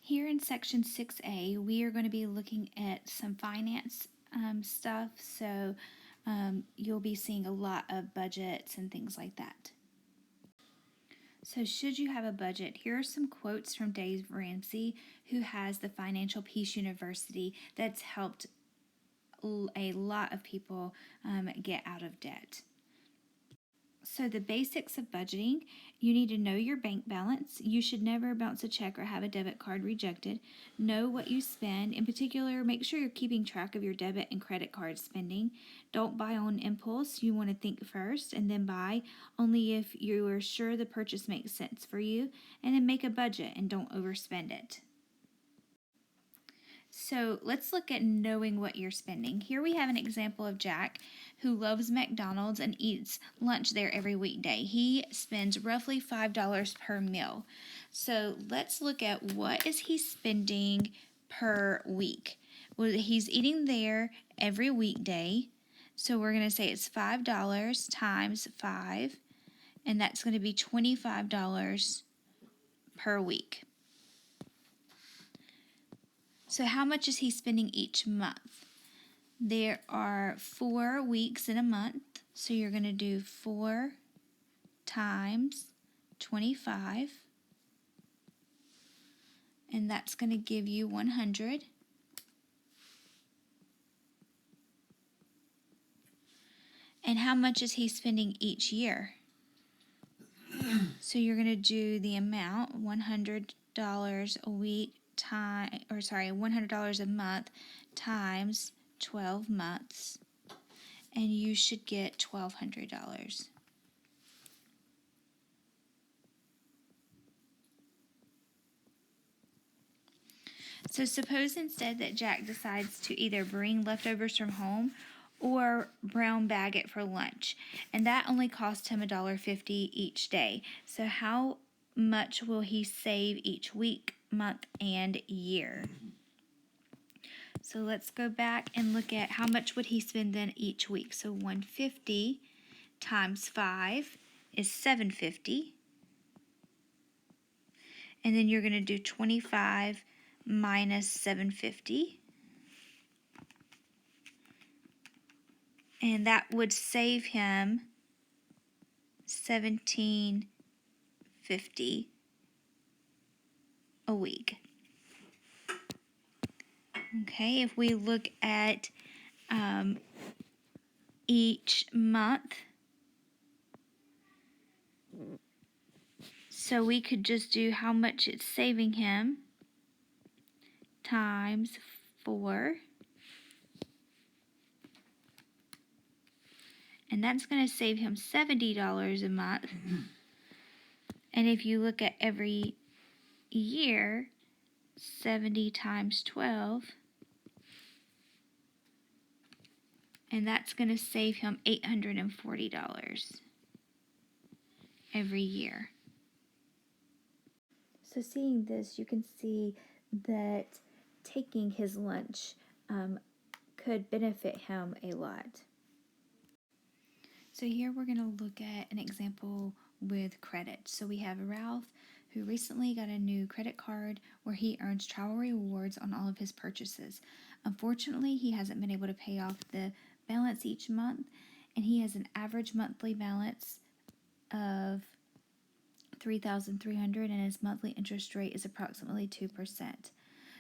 Here in section 6A, we are going to be looking at some finance stuff, so you'll be seeing a lot of budgets and things like that. So should you have a budget, here are some quotes from Dave Ramsey, who has the Financial Peace University that's helped a lot of people get out of debt. So the basics of budgeting, you need to know your bank balance. You should never bounce a check or have a debit card rejected. Know what you spend. In particular, make sure you're keeping track of your debit and credit card spending. Don't buy on impulse. You want to think first and then buy only if you are sure the purchase makes sense for you. And then make a budget and don't overspend it. So let's look at knowing what you're spending. Here we have an example of Jack, who loves McDonald's and eats lunch there every weekday. He spends roughly $5 per meal. So let's look at what is he spending per week. Well, he's eating there every weekday. So we're going to say it's $5 times 5, and that's going to be $25 per week. So how much is he spending each month? There are 4 weeks in a month, so you're going to do 4 times 25, and that's going to give you 100. And how much is he spending each year? So you're going to do the amount, $100 a week $100 a month times 12 months, and you should get $1,200. So suppose instead that Jack decides to either bring leftovers from home or brown bag it for lunch, and that only costs him $1.50 each day. So how much will he save each week, month, and year? So let's go back and look at how much would he spend then each week. So 150 times 5 is 750. And then you're going to do 25 minus 750. And that would save him $17.50 a week. Okay, if we look at each month, so we could just do how much it's saving him times 4. And that's going to save him $70 a month. And if you look at every year, 70 times 12, and that's going to save him $840 every year. So seeing this, you can see that taking his lunch could benefit him a lot. So here we're going to look at an example with credit. So we have Ralph, who recently got a new credit card where he earns travel rewards on all of his purchases. Unfortunately, he hasn't been able to pay off the balance each month, and he has an average monthly balance of $3,300, and his monthly interest rate is approximately 2%.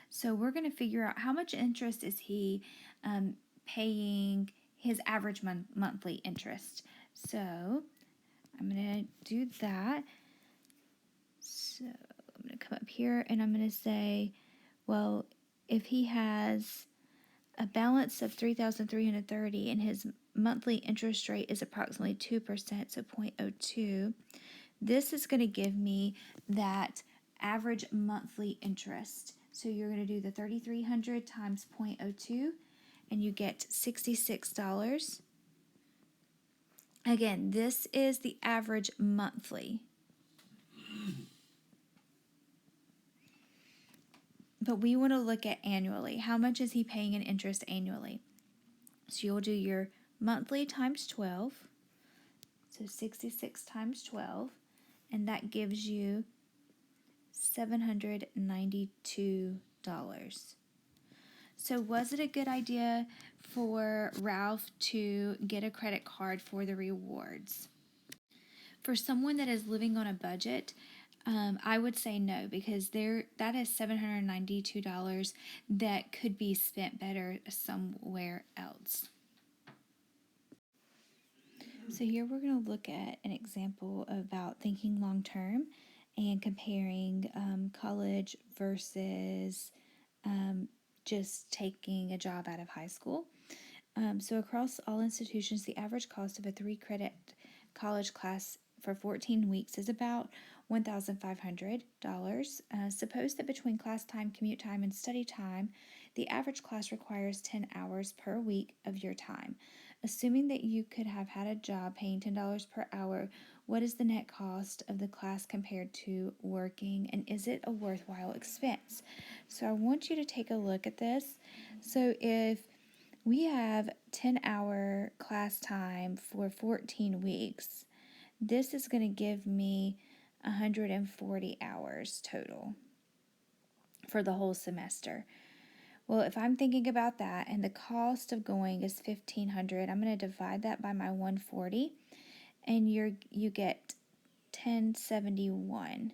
So we're going to figure out how much interest is he paying his average monthly interest. So I'm going to do that. So I'm going to come up here and I'm going to say, well, if he has a balance of $3,330 and his monthly interest rate is approximately 2%, so 0.02, this is going to give me that average monthly interest. So you're going to do the $3,300 times 0.02, and you get $66. Again, this is the average monthly. But we want to look at annually. How much is he paying in interest annually? So you'll do your monthly times 12. So 66 times 12. And that gives you $792. So was it a good idea for Ralph to get a credit card for the rewards? For someone that is living on a budget, I would say no, because that is $792 that could be spent better somewhere else. So here we're going to look at an example about thinking long term and comparing college versus just taking a job out of high school. So across all institutions, the average cost of a 3-credit college class for 14 weeks is about $1,500. Suppose that between class time, commute time, and study time, the average class requires 10 hours per week of your time. Assuming that you could have had a job paying $10 per hour, what is the net cost of the class compared to working, and is it a worthwhile expense? So I want you to take a look at this. So if we have 10-hour class time for 14 weeks, this is going to give me 140 hours total for the whole semester. Well, if I'm thinking about that and the cost of going is $1,500, I'm going to divide that by my 140, and you get 1071.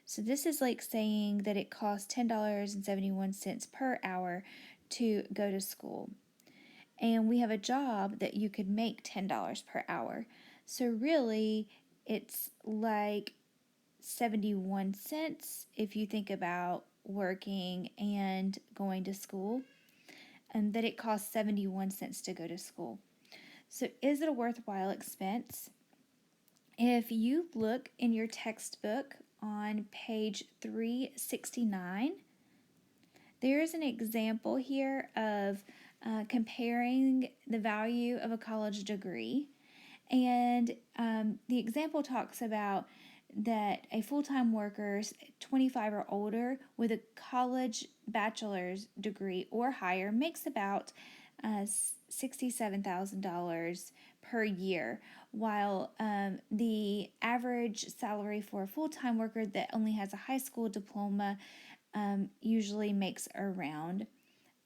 So this is like saying that it costs $10.71 per hour to go to school. And we have a job that you could make $10 per hour. So really, it's like 71 cents if you think about working and going to school, and that it costs 71 cents to go to school. So is it a worthwhile expense? If you look in your textbook on page 369, there is an example here of comparing the value of a college degree. And the example talks about that a full-time worker, 25 or older, with a college bachelor's degree or higher makes about $67,000 per year, while the average salary for a full-time worker that only has a high school diploma usually makes around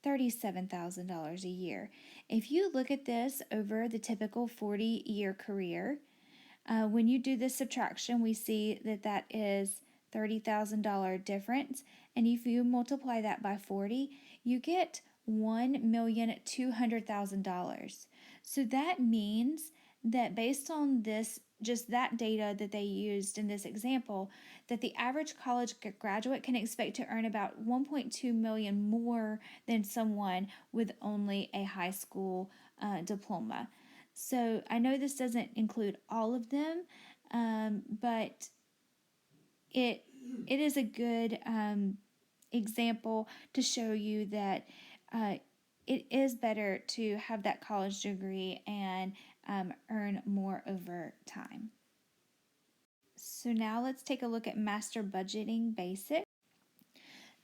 $37,000 a year. If you look at this over the typical 40-year career, when you do this subtraction, we see that that is $30,000 difference. And if you multiply that by 40, you get $1,200,000. So that means that based on this, just that data that they used in this example, that the average college graduate can expect to earn about 1.2 million more than someone with only a high school diploma. So I know this doesn't include all of them, but it is a good example to show you that it is better to have that college degree and earn more over time. So now let's take a look at Master Budgeting Basics.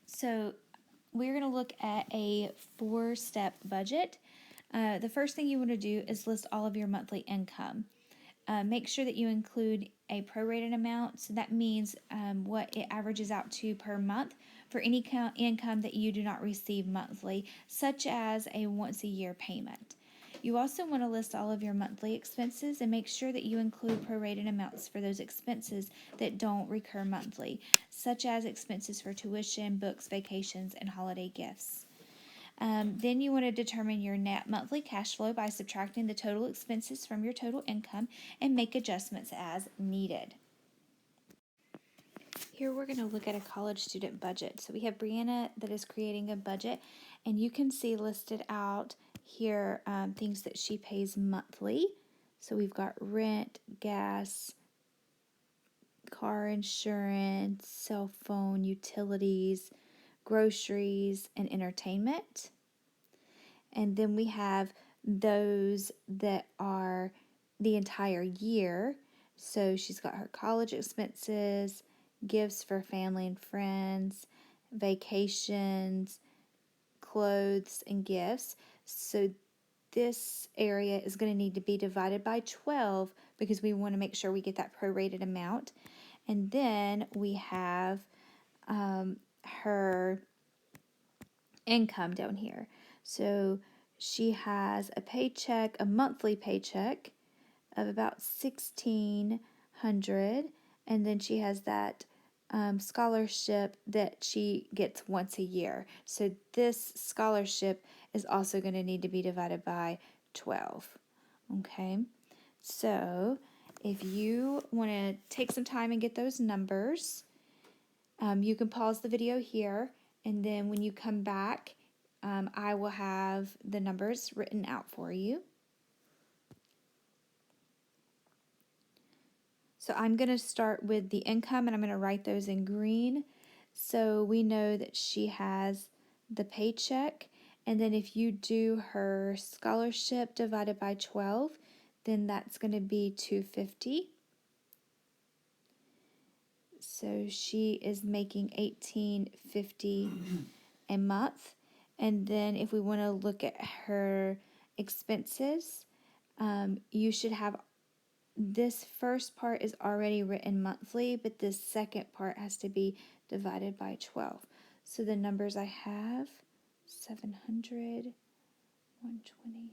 So we're going to look at a 4-step budget. The first thing you want to do is list all of your monthly income. Make sure that you include a prorated amount. So that means what it averages out to per month for any income that you do not receive monthly, such as a once-a-year payment. You also want to list all of your monthly expenses and make sure that you include prorated amounts for those expenses that don't recur monthly, such as expenses for tuition, books, vacations, and holiday gifts. Then you want to determine your net monthly cash flow by subtracting the total expenses from your total income and make adjustments as needed. Here we're going to look at a college student budget. So we have Brianna that is creating a budget, and you can see listed out here things that she pays monthly. So we've got rent, gas, car insurance, cell phone, utilities, groceries, and entertainment. And then we have those that are the entire year. So she's got her college expenses, gifts for family and friends, vacations, clothes, and gifts. So this area is going to need to be divided by 12 because we want to make sure we get that prorated amount. And then we have her income down here. So she has a paycheck, a monthly paycheck of about $1,600, and then she has that scholarship that she gets once a year. So this scholarship is also going to need to be divided by 12. Okay, so if you want to take some time and get those numbers, you can pause the video here, and then when you come back, I will have the numbers written out for you. So I'm going to start with the income, and I'm going to write those in green. So we know that she has the paycheck, and then if you do her scholarship divided by 12, then that's going to be $250. So she is making $1,850 a month. And then if we want to look at her expenses, you should have this first part is already written monthly, but this second part has to be divided by 12. So the numbers I have, 700, 120, 2,000.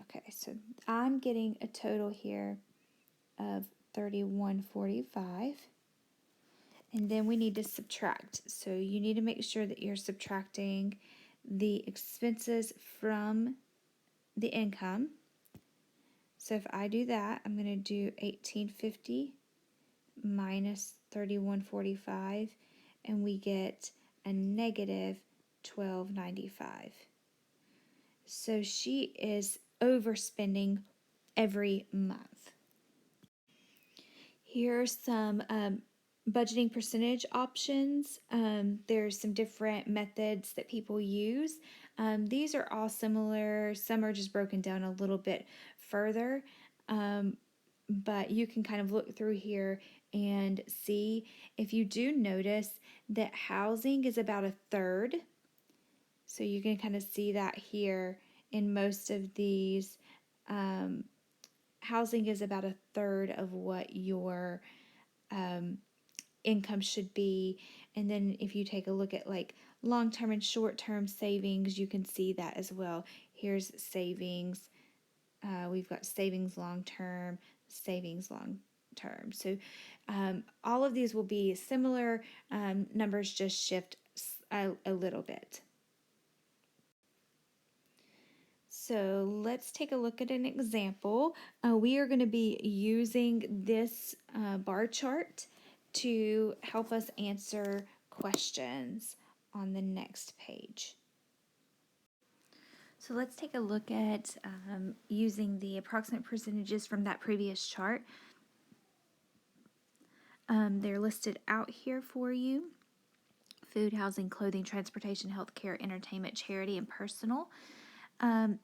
Okay, so I'm getting a total here of 3145. And then we need to subtract. So you need to make sure that you're subtracting the expenses from the income. So if I do that, I'm going to do 1850 minus 3145, and we get a negative 1295. So she is overspending every month. Here's some budgeting percentage options. There's some different methods that people use. These are all similar. Some are just broken down a little bit further. But you can kind of look through here and see. If you do notice that housing is about a third, so you can kind of see that here in most of these. Housing is about a third of what your income should be. And then if you take a look at like long-term and short-term savings, you can see that as well. Here's savings. We've got savings long-term, savings long-term. So all of these will be similar. Numbers just shift a little bit. So let's take a look at an example. We are going to be using this bar chart to help us answer questions on the next page. So let's take a look at using the approximate percentages from that previous chart. They're listed out here for you: food, housing, clothing, transportation, healthcare, entertainment, charity, and personal.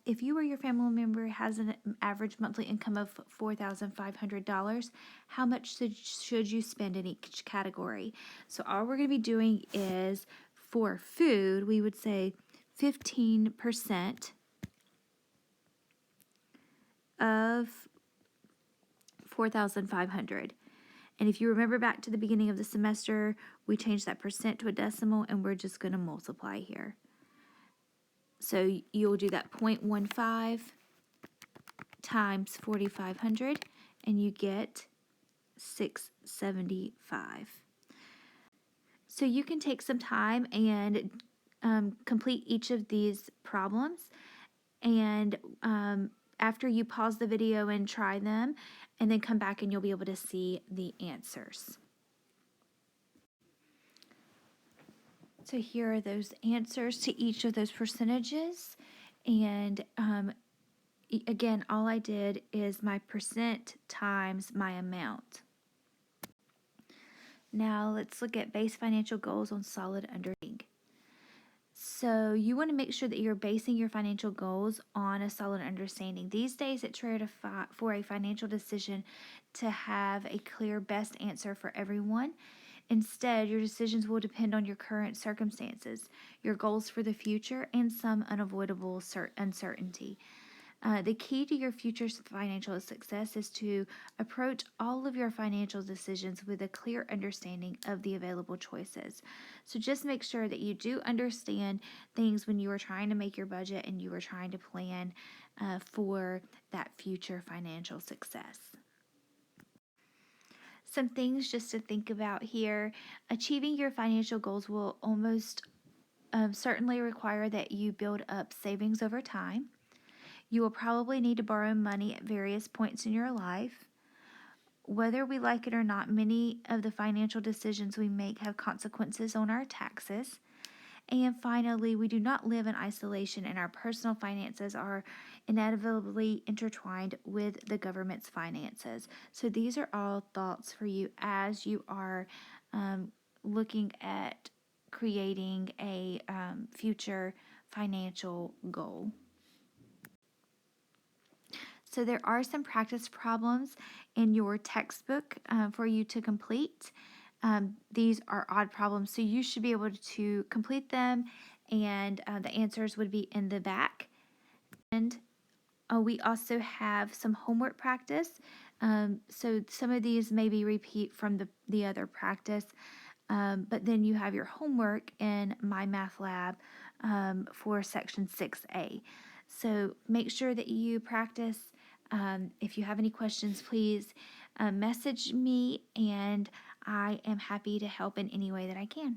If you or your family member has an average monthly income of $4,500, how much should you spend in each category? So all we're going to be doing is, for food, we would say 15% of 4,500. And if you remember back to the beginning of the semester, we changed that percent to a decimal, and we're just going to multiply here. So you'll do that 0.15 times 4,500, and you get 675. So you can take some time and complete each of these problems, and after you pause the video and try them, and then come back and you'll be able to see the answers. So here are those answers to each of those percentages, and again, all I did is my percent times my amount. Now let's look at base financial goals on solid underwriting. So you want to make sure that you're basing your financial goals on a solid understanding. These days, it's rare for a financial decision to have a clear best answer for everyone. Instead, your decisions will depend on your current circumstances, your goals for the future, and some unavoidable uncertainty. The key to your future financial success is to approach all of your financial decisions with a clear understanding of the available choices. So just make sure that you do understand things when you are trying to make your budget and you are trying to plan for that future financial success. Some things just to think about here. Achieving your financial goals will almost certainly require that you build up savings over time. You will probably need to borrow money at various points in your life. Whether we like it or not, many of the financial decisions we make have consequences on our taxes. And finally, we do not live in isolation, and our personal finances are inevitably intertwined with the government's finances. So, these are all thoughts for you as you are looking at creating a future financial goal. So there are some practice problems in your textbook for you to complete. These are odd problems, so you should be able to complete them, and the answers would be in the back. And we also have some homework practice. So some of these maybe repeat from the other practice, but then you have your homework in My Math Lab for section 6A. So make sure that you practice. If you have any questions, please message me, and I am happy to help in any way that I can.